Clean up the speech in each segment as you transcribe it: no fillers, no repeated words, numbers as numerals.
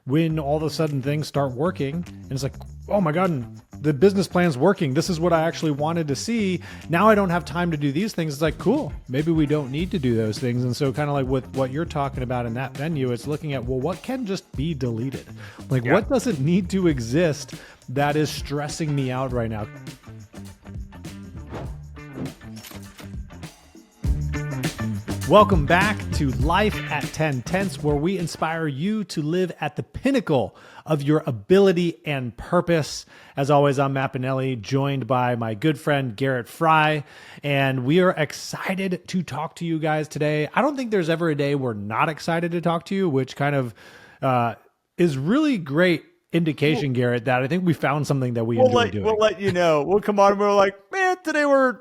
when all of a sudden things start working and it's like, oh my God, the business plan's working. This is what I actually wanted to see. Now I don't have time to do these things. It's like, cool, maybe we don't need to do those things. And so kind of like with what you're talking about in that venue, it's looking at, well, what can just be deleted? Like what doesn't need to exist that is stressing me out right now? Welcome back to Life at 10 Tenths, where we inspire you to live at the pinnacle of your ability and purpose. As always, I'm Matt Pinelli, joined by my good friend Garrett Fry, and we are excited to talk to you guys today. I don't think there's ever a day we're not excited to talk to you, which kind of is really great indication, Garrett, that I think we found something that we enjoy doing. We'll let you know. We'll come on and we're like, man, today we're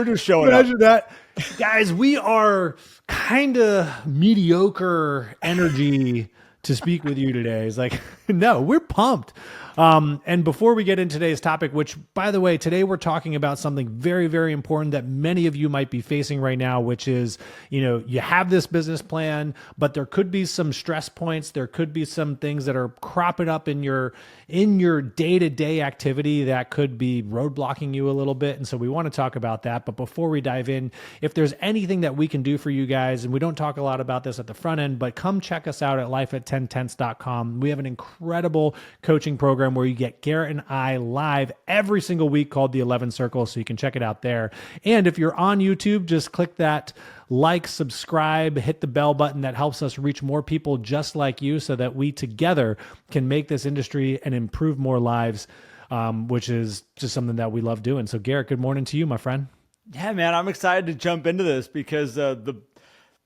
just showing up. Imagine that. Guys, we are kind of mediocre energy to speak with you today. It's like, no, we're pumped. And before we get into today's topic, which, by the way, today we're talking about something very, very important that many of you might be facing right now, which is, you have this business plan, but there could be some stress points. There could be some things that are cropping up in your day-to-day activity that could be roadblocking you a little bit. And so we want to talk about that. But before we dive in, if there's anything that we can do for you guys, and we don't talk a lot about this at the front end, but come check us out at lifeat10tenths.com. We have an incredible coaching program where you get Garrett and I live every single week called the 11 Circle. So you can check it out there. And if you're on YouTube, just click that like, subscribe, hit the bell button. That helps us reach more people just like you so that we together can make this industry and improve more lives, which is just something that we love doing. So Garrett, good morning to you, my friend. Yeah, man, I'm excited to jump into this because I want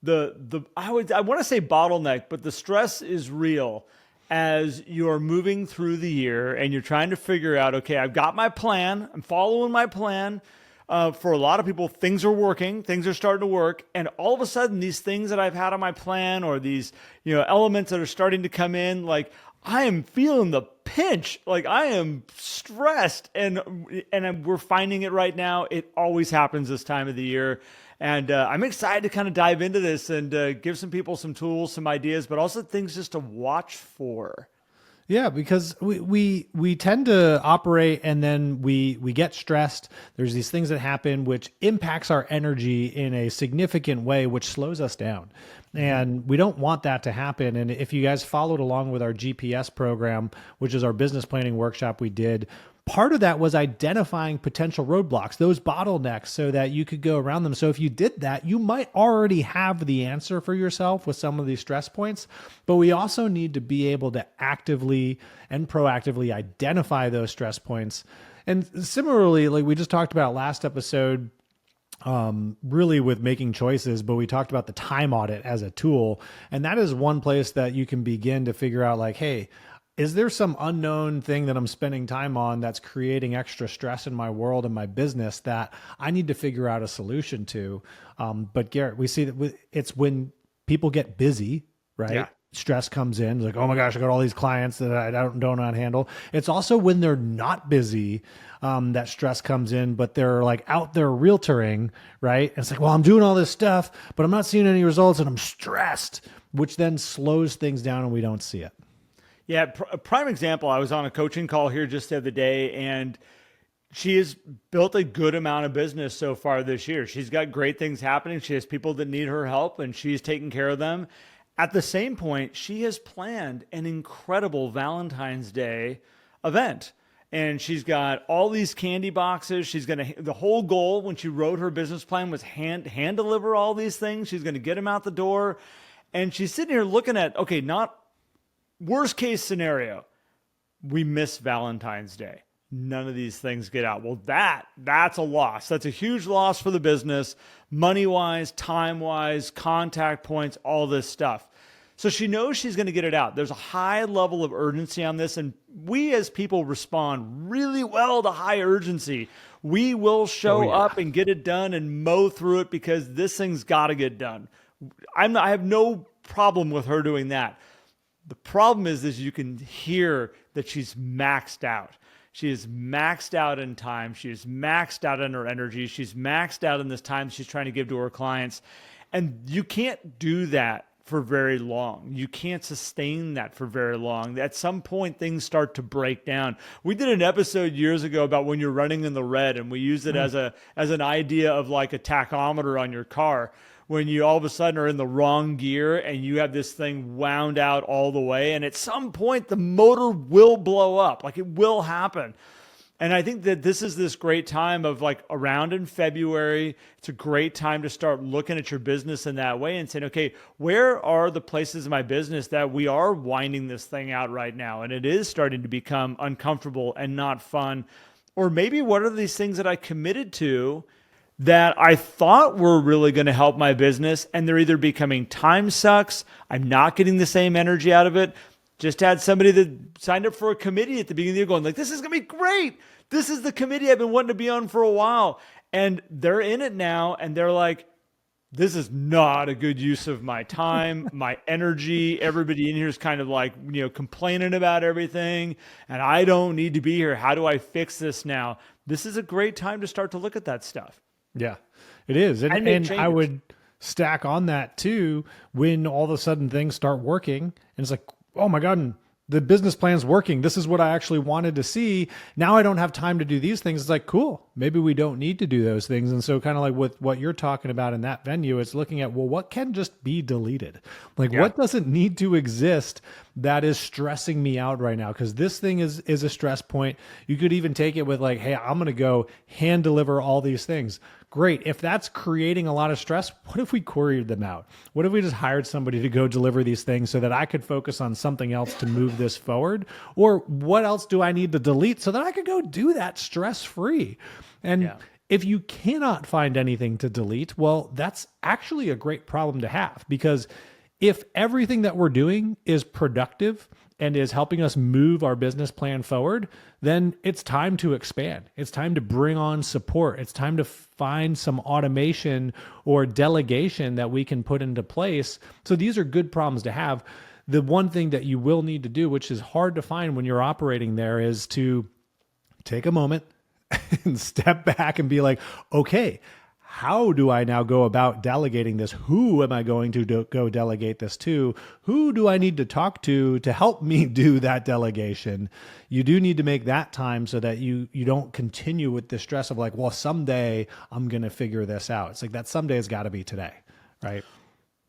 to say bottleneck, but the stress is real as you're moving through the year and you're trying to figure out, okay, I've got my plan. I'm following my plan. For a lot of people, things are working, things are starting to work. And all of a sudden, these things that I've had on my plan or these, elements that are starting to come in, like I am feeling the pinch, like I am stressed and we're finding it right now. It always happens this time of the year. And I'm excited to kind of dive into this and give some people some tools, some ideas, but also things just to watch for. Yeah, because we tend to operate and then we get stressed. There's these things that happen which impacts our energy in a significant way, which slows us down. And we don't want that to happen. And if you guys followed along with our GPS program, which is our business planning workshop we did, part of that was identifying potential roadblocks, those bottlenecks, so that you could go around them. So if you did that, you might already have the answer for yourself with some of these stress points, but we also need to be able to actively and proactively identify those stress points. And similarly, like we just talked about last episode, really with making choices, but we talked about the time audit as a tool. And that is one place that you can begin to figure out like, hey, is there some unknown thing that I'm spending time on that's creating extra stress in my world and my business that I need to figure out a solution to? But Garrett, we see that it's when people get busy, right? Yeah. Stress comes in, like, oh my gosh, I got all these clients that I don't know how to handle. It's also when they're not busy, that stress comes in, but they're like out there realtoring, right? And it's like, well, I'm doing all this stuff, but I'm not seeing any results and I'm stressed, which then slows things down and we don't see it. Yeah, a prime example, I was on a coaching call here just the other day, and she has built a good amount of business so far this year. She's got great things happening. She has people that need her help, and she's taking care of them. At the same point, she has planned an incredible Valentine's Day event. And she's got all these candy boxes. She's going to, the whole goal when she wrote her business plan was hand deliver all these things. She's going to get them out the door. And she's sitting here looking at, okay, not worst case scenario, we miss Valentine's Day. None of these things get out. Well, that's a loss. That's a huge loss for the business, money-wise, time-wise, contact points, all this stuff. So she knows she's going to get it out. There's a high level of urgency on this, and we as people respond really well to high urgency. We will show up and get it done and mow through it because this thing's got to get done. I have no problem with her doing that. The problem is you can hear that she's maxed out. She is maxed out in time. She is maxed out in her energy. She's maxed out in this time she's trying to give to her clients. And you can't do that for very long. You can't sustain that for very long. At some point, things start to break down. We did an episode years ago about when you're running in the red, and we used it as an idea of like a tachometer on your car. When you all of a sudden are in the wrong gear and you have this thing wound out all the way, and at some point the motor will blow up. Like, it will happen. And I think that this is this great time of, like, around in February, it's a great time to start looking at your business in that way and saying, okay, where are the places in my business that we are winding this thing out right now? And it is starting to become uncomfortable and not fun. Or maybe what are these things that I committed to that I thought were really going to help my business, and they're either becoming time sucks, I'm not getting the same energy out of it. Just had somebody that signed up for a committee at the beginning of the year going like, this is going to be great. This is the committee I've been wanting to be on for a while. And they're in it now, and they're like, this is not a good use of my time, my energy. Everybody in here is kind of like, complaining about everything, and I don't need to be here. How do I fix this now? This is a great time to start to look at that stuff. Yeah, it is. And I would stack on that too, when all of a sudden things start working and it's like, oh my God, the business plan's working. This is what I actually wanted to see. Now I don't have time to do these things. It's like, cool, maybe we don't need to do those things. And so kind of like with what you're talking about in that venue, it's looking at, well, what can just be deleted? Like, what doesn't need to exist that is stressing me out right now? Because this thing is a stress point. You could even take it with like, hey, I'm going to go hand deliver all these things. Great. If that's creating a lot of stress, what if we queried them out? What if we just hired somebody to go deliver these things so that I could focus on something else to move this forward? Or what else do I need to delete so that I could go do that stress-free? And if you cannot find anything to delete, well, that's actually a great problem to have, because if everything that we're doing is productive and is helping us move our business plan forward, then it's time to expand. It's time to bring on support. It's time to find some automation or delegation that we can put into place. So these are good problems to have. The one thing that you will need to do, which is hard to find when you're operating there, is to take a moment and step back and be like, okay, how do I now go about delegating this? Who am I going to go delegate this to? Who do I need to talk to help me do that delegation? You do need to make that time so that you don't continue with the stress of like, well, someday I'm going to figure this out. It's like that someday has got to be today, right?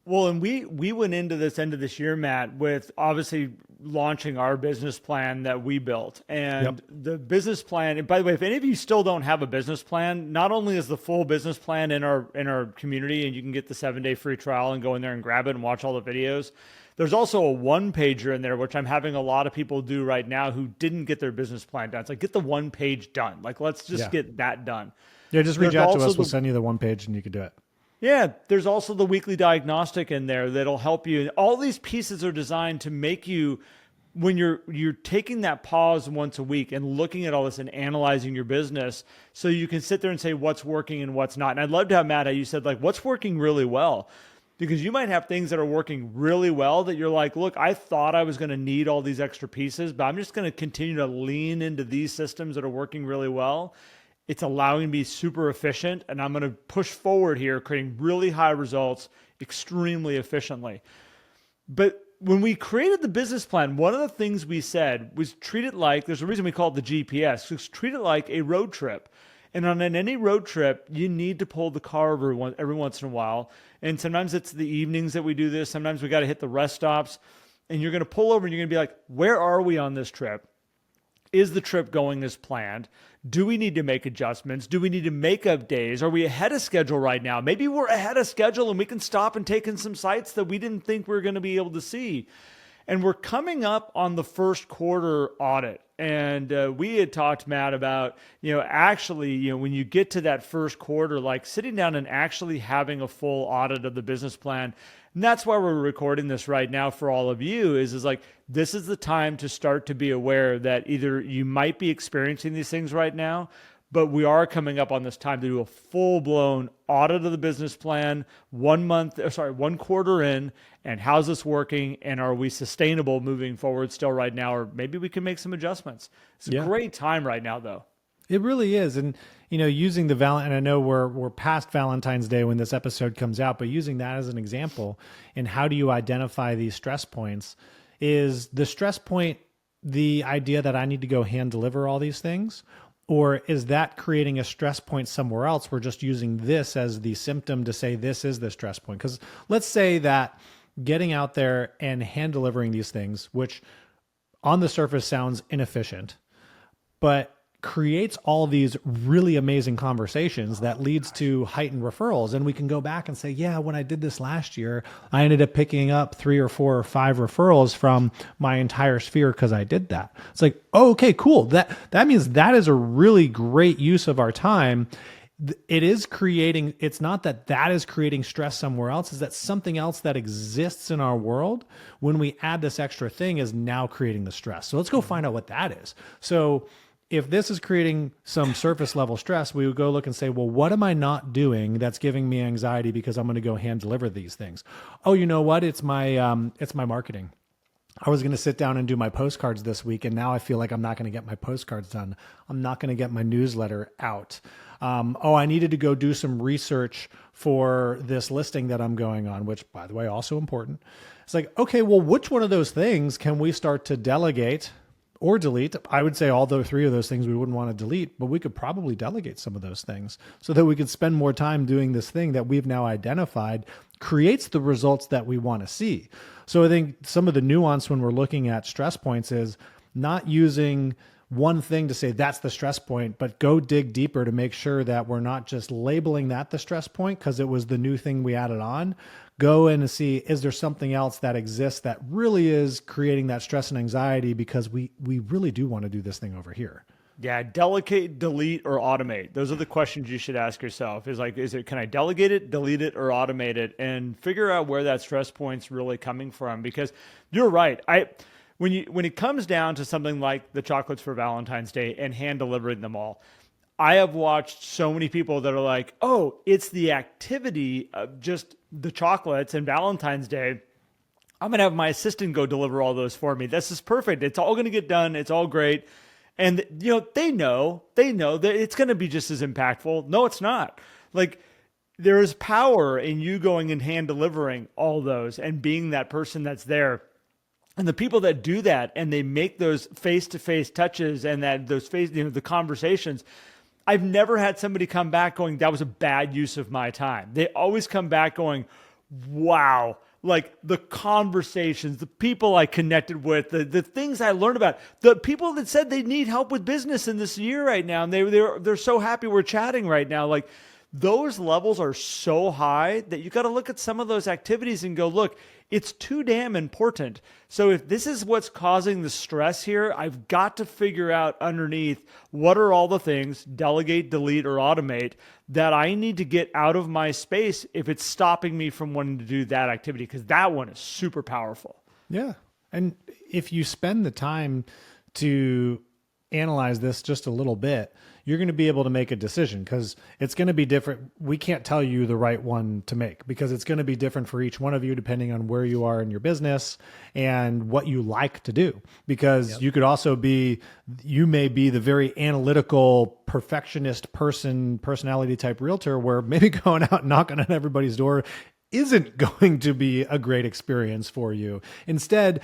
Well, and we went into this end of this year, Matt, with obviously launching our business plan that we built. And the business plan, and by the way, if any of you still don't have a business plan, not only is the full business plan in our community, and you can get the 7-day free trial and go in there and grab it and watch all the videos, there's also a one-pager in there, which I'm having a lot of people do right now who didn't get their business plan done. It's like, get the one page done. Like, let's just get that done. Yeah, just reach out to us. We'll send you the one page and you can do it. Yeah, there's also the weekly diagnostic in there that'll help you. All these pieces are designed to make you, when you're taking that pause once a week and looking at all this and analyzing your business, so you can sit there and say what's working and what's not. And I'd love to have, Matt, how you said like what's working really well, because you might have things that are working really well that you're like, look, I thought I was going to need all these extra pieces, but I'm just going to continue to lean into these systems that are working really well. It's allowing me to be super efficient, and I'm going to push forward here, creating really high results extremely efficiently. But when we created the business plan, one of the things we said was treat it like, there's a reason we call it the GPS, was treat it like a road trip. And on any road trip, you need to pull the car every once in a while. And sometimes it's the evenings that we do this. Sometimes we got to hit the rest stops. And you're going to pull over and you're going to be like, where are we on this trip? Is the trip going as planned? Do we need to make adjustments? Do we need to make up days? Are we ahead of schedule right now? Maybe we're ahead of schedule and we can stop and take in some sites that we didn't think we were going to be able to see. And we're coming up on the first quarter audit. And we had talked, Matt, about, actually, when you get to that first quarter, like sitting down and actually having a full audit of the business plan. And that's why we're recording this right now for all of you is like, this is the time to start to be aware that either you might be experiencing these things right now, but we are coming up on this time to do a full-blown audit of the business plan, 1 quarter in, and how's this working, and are we sustainable moving forward still right now, or maybe we can make some adjustments. It's a great time right now, though. It really is. And, using the and I know we're past Valentine's Day when this episode comes out, but using that as an example, and how do you identify these stress points? Is the stress point the idea that I need to go hand deliver all these things? Or is that creating a stress point somewhere else? We're just using this as the symptom to say this is the stress point. Because let's say that getting out there and hand delivering these things, which on the surface sounds inefficient, but creates all these really amazing conversations that leads to heightened referrals. And we can go back and say, yeah, when I did this last year, I ended up picking up 3 or 4 or 5 referrals from my entire sphere because I did that. It's like, oh, okay, cool. That means that is a really great use of our time. It is creating, it's not that is creating stress somewhere else, is that something else that exists in our world, when we add this extra thing, is now creating the stress. So let's go find out what that is. So if this is creating some surface level stress, we would go look and say, well, what am I not doing that's giving me anxiety because I'm going to go hand deliver these things? Oh, you know what? It's my marketing. I was going to sit down and do my postcards this week, and now I feel like I'm not going to get my postcards done. I'm not going to get my newsletter out. I needed to go do some research for this listing that I'm going on, which, by the way, also important. It's like, okay, well, which one of those things can we start to delegate or delete? I would say all those 3 of those things we wouldn't want to delete, but we could probably delegate some of those things so that we could spend more time doing this thing that we've now identified creates the results that we want to see. So I think some of the nuance when we're looking at stress points is not using one thing to say that's the stress point, but go dig deeper to make sure that we're not just labeling that the stress point because it was the new thing we added on. Go in and see, is there something else that exists that really is creating that stress and anxiety because we really do want to do this thing over here. Yeah, delegate, delete, or automate. Those are the questions you should ask yourself. Can I delegate it, delete it, or automate it? And figure out where that stress point's really coming from. Because you're right. When it comes down to something like the chocolates for Valentine's Day and hand delivering them all, I have watched so many people that are like, oh, it's the activity of just the chocolates and Valentine's Day. I'm going to have my assistant go deliver all those for me. This is perfect. It's all going to get done. It's all great. And they know that it's going to be just as impactful. No, it's not. Like, there is power in you going and hand delivering all those and being that person that's there. And the people that do that and they make those face-to-face touches and the conversations, I've never had somebody come back going, that was a bad use of my time. They always come back going, wow, like the conversations, the people I connected with, the things I learned about, the people that said they need help with business in this year right now. And they're so happy we're chatting right now. Like, those levels are so high that you got to look at some of those activities and go, look, it's too damn important. So if this is what's causing the stress here, I've got to figure out underneath what are all the things, delegate, delete, or automate, that I need to get out of my space if it's stopping me from wanting to do that activity, because that one is super powerful. Yeah. And if you spend the time to analyze this just a little bit, you're going to be able to make a decision, because it's going to be different. We can't tell you the right one to make because it's going to be different for each one of you depending on where you are in your business and what you like to do. Because you could also you may be the very analytical, perfectionist personality type realtor where maybe going out and knocking on everybody's door isn't going to be a great experience for you. Instead,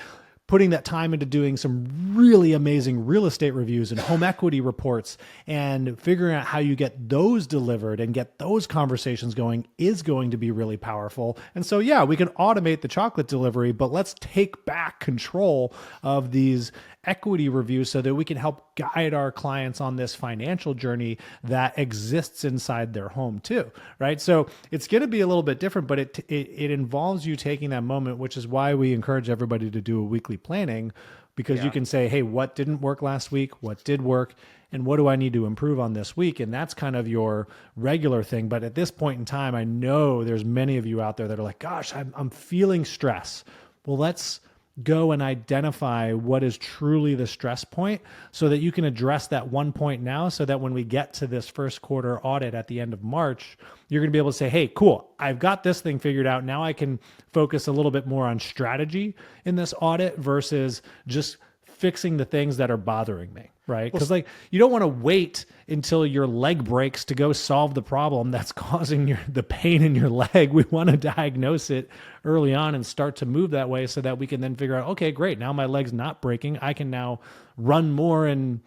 putting that time into doing some really amazing real estate reviews and home equity reports and figuring out how you get those delivered and get those conversations going is going to be really powerful. And so, yeah, we can automate the chocolate delivery, but let's take back control of these equity reviews so that we can help guide our clients on this financial journey that exists inside their home too, right? So it's going to be a little bit different, but it involves you taking that moment, which is why we encourage everybody to do a weekly planning, because you can say, hey, what didn't work last week? What did work? And what do I need to improve on this week? And that's kind of your regular thing. But at this point in time, I know there's many of you out there that are like, gosh, I'm feeling stress. Well, let's go and identify what is truly the stress point so that you can address that one point now, so that when we get to this first quarter audit at the end of March, you're going to be able to say, hey, cool, I've got this thing figured out. Now I can focus a little bit more on strategy in this audit versus just fixing the things that are bothering me. right? Because like you don't want to wait until your leg breaks to go solve the problem that's causing the pain in your leg. We want to diagnose it early on and start to move that way so that we can then figure out, okay, great, now my leg's not breaking. I can now run more and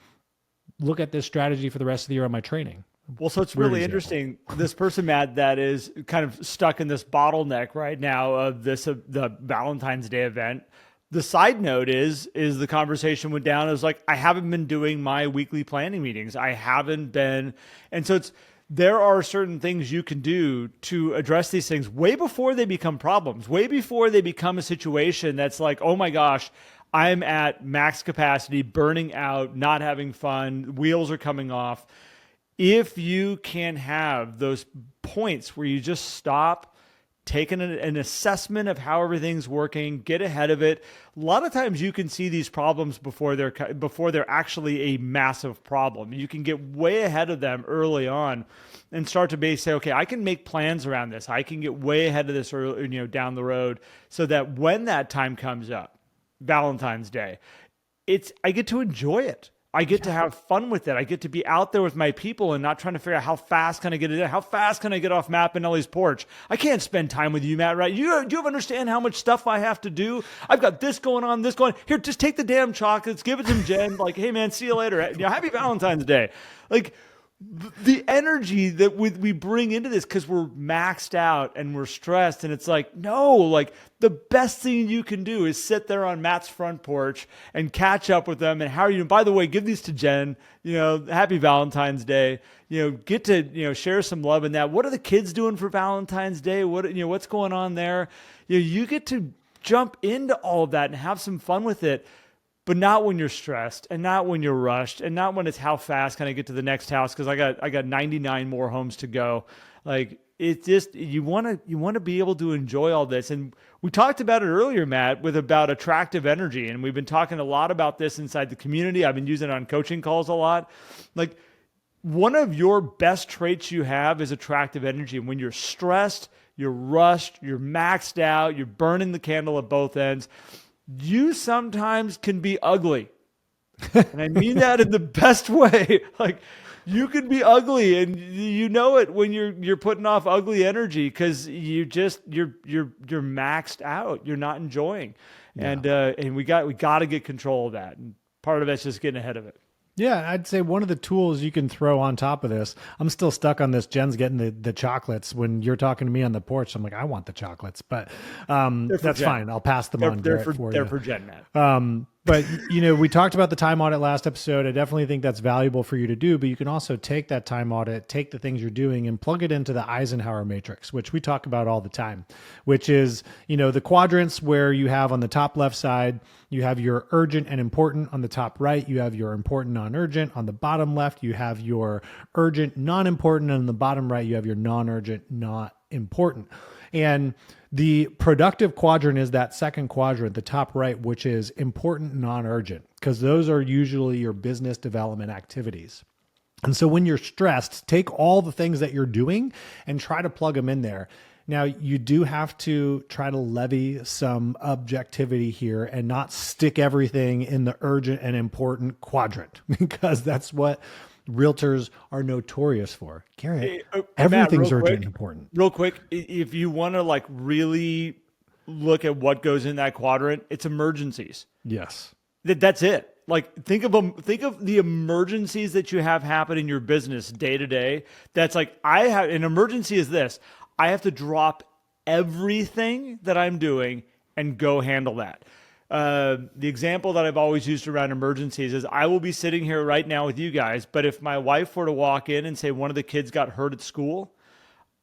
look at this strategy for the rest of the year on my training. Well, so it's really interesting. This person, Matt, that is kind of stuck in this bottleneck right now of the Valentine's Day event. The side note is the conversation went down. It was like, I haven't been doing my weekly planning meetings. I haven't been. And so there are certain things you can do to address these things way before they become problems, way before they become a situation that's like, oh my gosh, I'm at max capacity, burning out, not having fun, wheels are coming off. If you can have those points where you just stop, take an assessment of how everything's working, get ahead of it. A lot of times you can see these problems before they're actually a massive problem. You can get way ahead of them early on and start to say, okay, I can make plans around this. I can get way ahead of this early, down the road, so that when that time comes up, Valentine's Day, I get to enjoy it. I get to have fun with it. I get to be out there with my people and not trying to figure out how fast can I get it in? How fast can I get off Matt Benelli's porch? I can't spend time with you, Matt, right? Do you understand how much stuff I have to do? I've got this going on, this going on. Here, just take the damn chocolates, give it to Jen. Like, hey, man, see you later. Happy Valentine's Day. Like, the energy that we bring into this because we're maxed out and we're stressed, and it's like, no, like the best thing you can do is sit there on Matt's front porch and catch up with them. And how are you? By the way, give these to Jen. Happy Valentine's Day. Get to share some love in that. What are the kids doing for Valentine's Day? What's going on there? You get to jump into all of that and have some fun with it. But not when you're stressed, and not when you're rushed, and not when it's how fast can I get to the next house because I got 99 more homes to go. Like, it's just you want to be able to enjoy all this. And we talked about it earlier, Matt, about attractive energy, and we've been talking a lot about this inside the community. I've been using it on coaching calls a lot. Like, one of your best traits you have is attractive energy. And when you're stressed, you're rushed, you're maxed out, you're burning the candle at both ends, you sometimes can be ugly. And I mean that in the best way. Like, you can be ugly, and you know it when you're putting off ugly energy because you're maxed out. You're not enjoying. Yeah. And we got to get control of that. And part of that's just getting ahead of it. Yeah, I'd say one of the tools you can throw on top of this, I'm still stuck on this. Jen's getting the chocolates when you're talking to me on the porch. I'm like, I want the chocolates, but that's fine. I'll pass them on. They're for Jen, Matt. But we talked about the time audit last episode. I definitely think that's valuable for you to do, but you can also take that time audit, take the things you're doing and plug it into the Eisenhower Matrix, which we talk about all the time, which is, the quadrants where you have on the top left side, you have your urgent and important. On the top right, you have your important, non-urgent. On the bottom left, you have your urgent, non-important. And on the bottom right, you have your non-urgent, not important. And the productive quadrant is that second quadrant, the top right, which is important, non-urgent, because those are usually your business development activities. And so when you're stressed, take all the things that you're doing and try to plug them in there. Now, you do have to try to levy some objectivity here and not stick everything in the urgent and important quadrant, because that's what realtors are notorious for. Garrett, everything's urgent and important. Real quick, if you want to really look at what goes in that quadrant, it's emergencies. Yes. That's it. Like, think of the emergencies that you have happen in your business day to day. That's like, an emergency is this. I have to drop everything that I'm doing and go handle that. The example that I've always used around emergencies is I will be sitting here right now with you guys, but if my wife were to walk in and say one of the kids got hurt at school,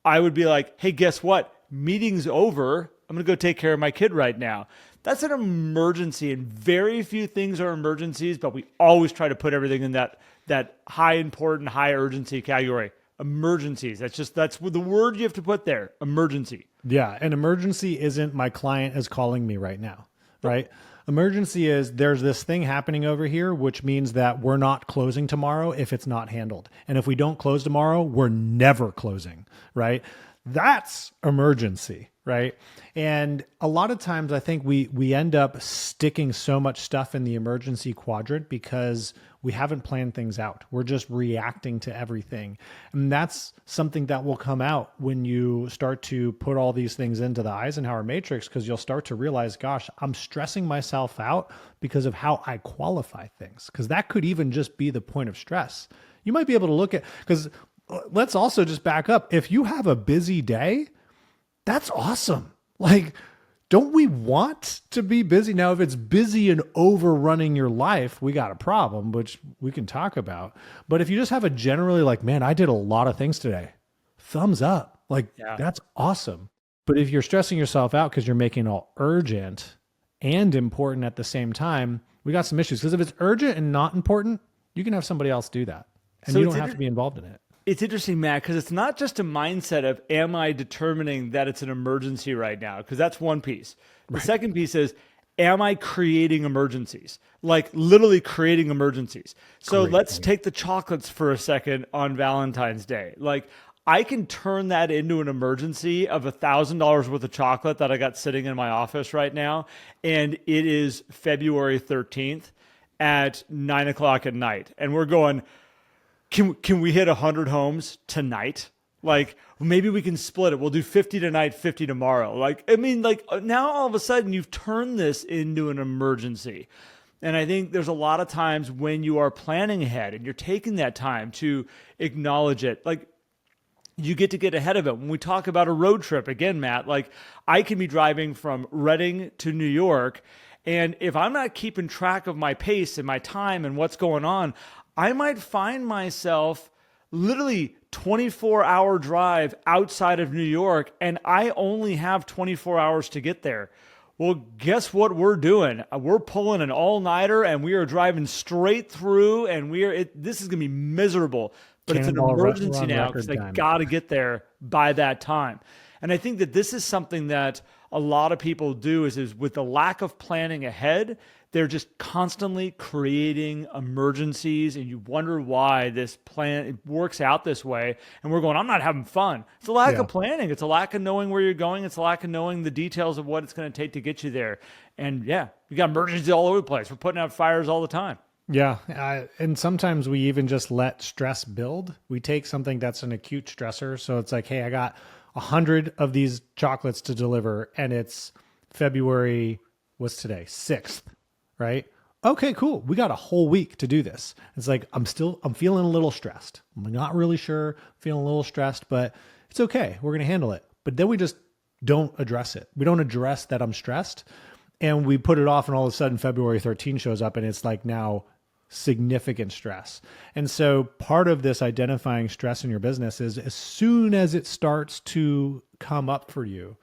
I would be like, hey, guess what? Meeting's over. I'm going to go take care of my kid right now. That's an emergency, and very few things are emergencies, but we always try to put everything in that high important, high urgency category. Emergencies. That's the word you have to put there. Emergency. Yeah. An emergency isn't my client is calling me right now, right? Emergency is there's this thing happening over here, which means that we're not closing tomorrow if it's not handled. And if we don't close tomorrow, we're never closing, right? That's emergency, right? And a lot of times I think we end up sticking so much stuff in the emergency quadrant because we haven't planned things out. We're just reacting to everything. And that's something that will come out when you start to put all these things into the Eisenhower Matrix, because you'll start to realize, gosh, I'm stressing myself out because of how I qualify things. Because that could even just be the point of stress. You might be able to look at, because let's also just back up. If you have a busy day, that's awesome. Like, don't we want to be busy? Now, if it's busy and overrunning your life, we got a problem, which we can talk about. But if you just have a generally like, man, I did a lot of things today, thumbs up. Like, that's awesome. But if you're stressing yourself out because you're making it all urgent and important at the same time, we got some issues. Because if it's urgent and not important, you can have somebody else do that. And so you don't have to be involved in it. It's interesting, Matt, because it's not just a mindset of, am I determining that it's an emergency right now? Because that's one piece. The second piece is, am I creating emergencies? Like literally creating emergencies. So let's take the chocolates for a second on Valentine's Day. Like I can turn that into an emergency of $1,000 worth of chocolate that I got sitting in my office right now. And it is February 13th at 9:00 at night. And we're going, Can we hit 100 homes tonight? Like maybe we can split it. We'll do 50 tonight, 50 tomorrow. Like, I mean, like now all of a sudden you've turned this into an emergency. And I think there's a lot of times when you are planning ahead and you're taking that time to acknowledge it, like you get to get ahead of it. When we talk about a road trip, again, Matt, like I can be driving from Reading to New York. And if I'm not keeping track of my pace and my time and what's going on, I might find myself literally 24-hour drive outside of New York, and I only have 24 hours to get there. Well, guess what we're doing? We're pulling an all-nighter, and we are driving straight through, and this is going to be miserable. But it's an emergency now because I got to get there by that time. And I think that this is something that a lot of people do is with the lack of planning ahead, they're just constantly creating emergencies, and you wonder why this plan works out this way. And we're going, I'm not having fun. It's a lack of planning. It's a lack of knowing where you're going. It's a lack of knowing the details of what it's going to take to get you there. And yeah, we got emergencies all over the place. We're putting out fires all the time. Yeah. And sometimes we even just let stress build. We take something that's an acute stressor. So it's like, hey, I got 100 of these chocolates to deliver, and it's February, what's today? 6th. Right? Okay, cool. We got a whole week to do this. It's like, I'm feeling a little stressed. I'm not really sure, feeling a little stressed, but it's okay. We're going to handle it. But then we just don't address it. We don't address that I'm stressed, and we put it off, and all of a sudden February 13 shows up, and it's like now significant stress. And so part of this identifying stress in your business is as soon as it starts to come up for you,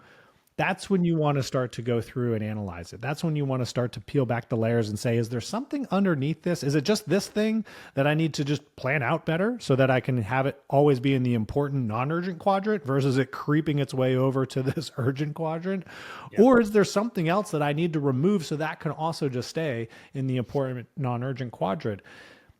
that's when you want to start to go through and analyze it. That's when you want to start to peel back the layers and say, is there something underneath this? Is it just this thing that I need to just plan out better so that I can have it always be in the important non-urgent quadrant versus it creeping its way over to this urgent quadrant? Yep. Or is there something else that I need to remove so that can also just stay in the important non-urgent quadrant?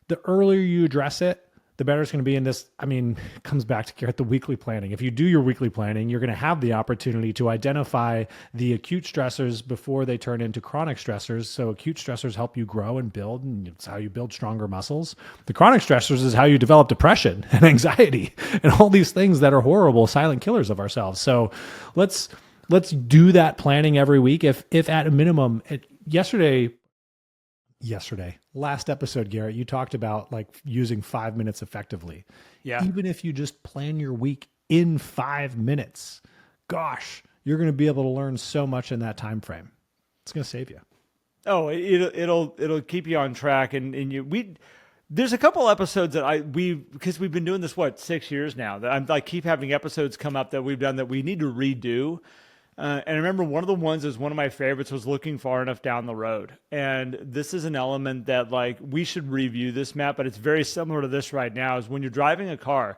The earlier you address it, the better it's going to be in this. I mean, it comes back to Garrett, the weekly planning. If you do your weekly planning, you're going to have the opportunity to identify the acute stressors before they turn into chronic stressors. So acute stressors help you grow and build, and it's how you build stronger muscles. The chronic stressors is how you develop depression and anxiety and all these things that are horrible, silent killers of ourselves. So let's do that planning every week. If at a minimum, last episode, Garrett, you talked about like using 5 minutes effectively. Yeah. Even if you just plan your week in 5 minutes, gosh, you're going to be able to learn so much in that time frame. It's going to save you. Oh, it'll keep you on track. And there's a couple episodes that because we've been doing this, 6 years now, that I keep having episodes come up that we've done that we need to redo. And I remember one of the ones is one of my favorites was looking far enough down the road. And this is an element that like we should review this, Matt, but it's very similar to this right now is when you're driving a car,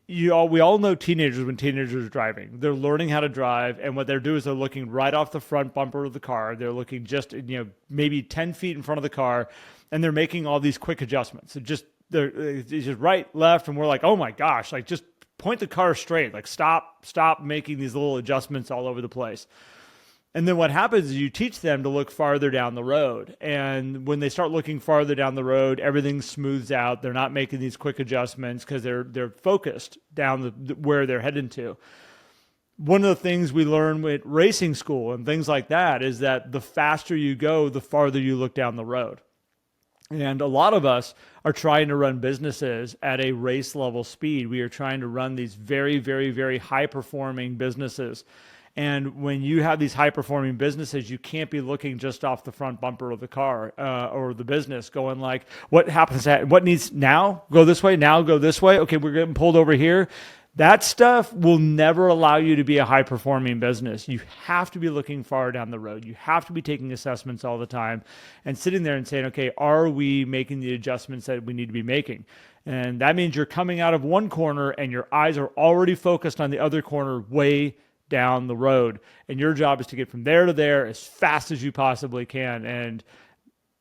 we all know teenagers when teenagers are driving. They're learning how to drive, and what they're doing is they're looking right off the front bumper of the car. They're looking just, maybe 10 feet in front of the car, and they're making all these quick adjustments. It's just right, left, and we're like, oh my gosh, like just point the car straight, like stop making these little adjustments all over the place. And then what happens is you teach them to look farther down the road. And when they start looking farther down the road, everything smooths out. They're not making these quick adjustments because they're focused down where they're heading to. One of the things we learn with racing school and things like that is that the faster you go, the farther you look down the road. And a lot of us are trying to run businesses at a race level speed. We are trying to run these very, very, very high performing businesses. And when you have these high performing businesses, you can't be looking just off the front bumper of the car or the business going like, what happens at, what needs now? Go this way, now go this way. Okay, we're getting pulled over here. That stuff will never allow you to be a high performing business. You have to be looking far down the road. You have to be taking assessments all the time and sitting there and saying, okay, are we making the adjustments that we need to be making? And that means you're coming out of one corner and your eyes are already focused on the other corner way down the road. And your job is to get from there to there as fast as you possibly can. And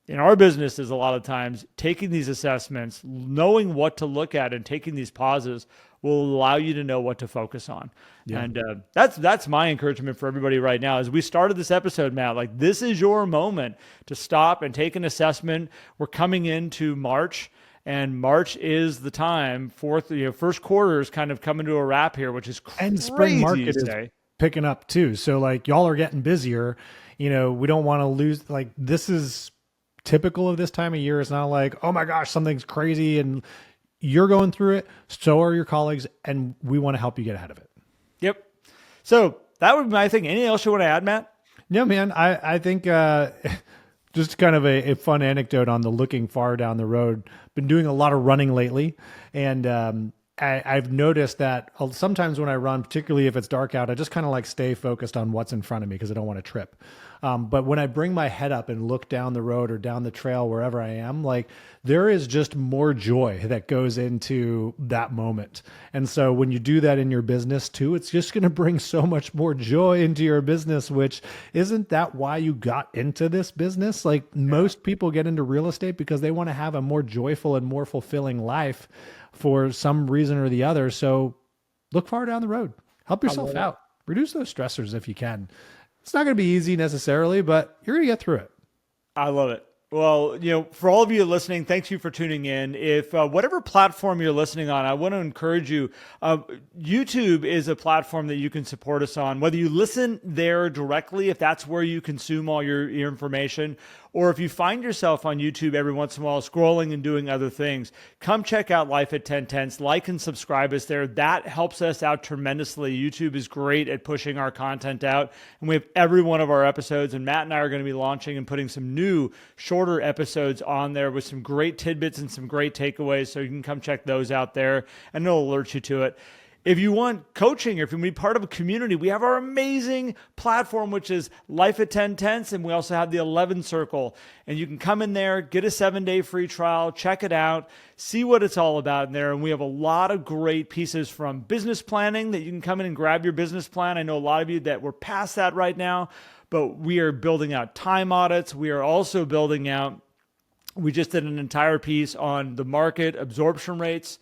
in our businesses, a lot of times taking these assessments, knowing what to look at and taking these pauses will allow you to know what to focus on. Yeah. And that's my encouragement for everybody right now. As we started this episode, Matt, like this is your moment to stop and take an assessment. We're coming into March. And March is the time. First quarter is kind of coming to a wrap here, which is crazy. And spring market is picking up too. So like y'all are getting busier. We don't want to lose. Like this is typical of this time of year. It's not like, oh my gosh, something's crazy and you're going through it. So are your colleagues, and we want to help you get ahead of it. Yep. So that would be my thing. Anything else you want to add, Matt? No, man. I think just kind of a fun anecdote on the looking far down the road. Been doing a lot of running lately, and I've noticed that sometimes when I run, particularly if it's dark out, I just kind of like stay focused on what's in front of me because I don't want to trip. But when I bring my head up and look down the road or down the trail, wherever I am, like there is just more joy that goes into that moment. And so when you do that in your business too, it's just going to bring so much more joy into your business, which isn't that why you got into this business? Like most people get into real estate because they want to have a more joyful and more fulfilling life for some reason or the other. So look far down the road, help yourself out, reduce those stressors if you can. It's not going to be easy necessarily, but you're going to get through it. I love it. Well, for all of you listening, thank you for tuning in. If whatever platform you're listening on, I want to encourage you. YouTube is a platform that you can support us on, whether you listen there directly, if that's where you consume all your information, or if you find yourself on YouTube every once in a while scrolling and doing other things, come check out Life at 10 Tenths, like and subscribe us there. That helps us out tremendously. YouTube is great at pushing our content out, and we have every one of our episodes, and Matt and I are going to be launching and putting some new shorter episodes on there with some great tidbits and some great takeaways, so you can come check those out there, and it'll alert you to it. If you want coaching or if you want to be part of a community, we have our amazing platform, which is Life at 10 Tenths, and we also have the 11 Circle. And you can come in there, get a 7-day free trial, check it out, see what it's all about in there. And we have a lot of great pieces from business planning that you can come in and grab your business plan. I know a lot of you that we're past that right now, but we are building out time audits. We are also building out, we just did an entire piece on the market absorption rates,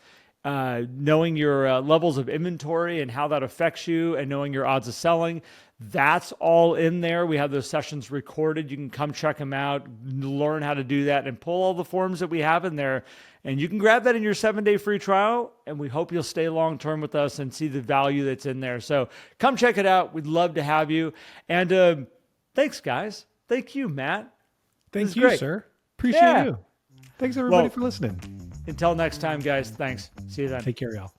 knowing your levels of inventory and how that affects you, and knowing your odds of selling. That's all in there. We have those sessions recorded. You can come check them out, learn how to do that, and pull all the forms that we have in there. And you can grab that in your 7-day free trial, and we hope you'll stay long-term with us and see the value that's in there. So come check it out. We'd love to have you. And thanks, guys. Thank you, Matt. Thank you, sir. Appreciate you. Thanks, everybody, for listening. Until next time, guys. Thanks. See you then. Take care, y'all.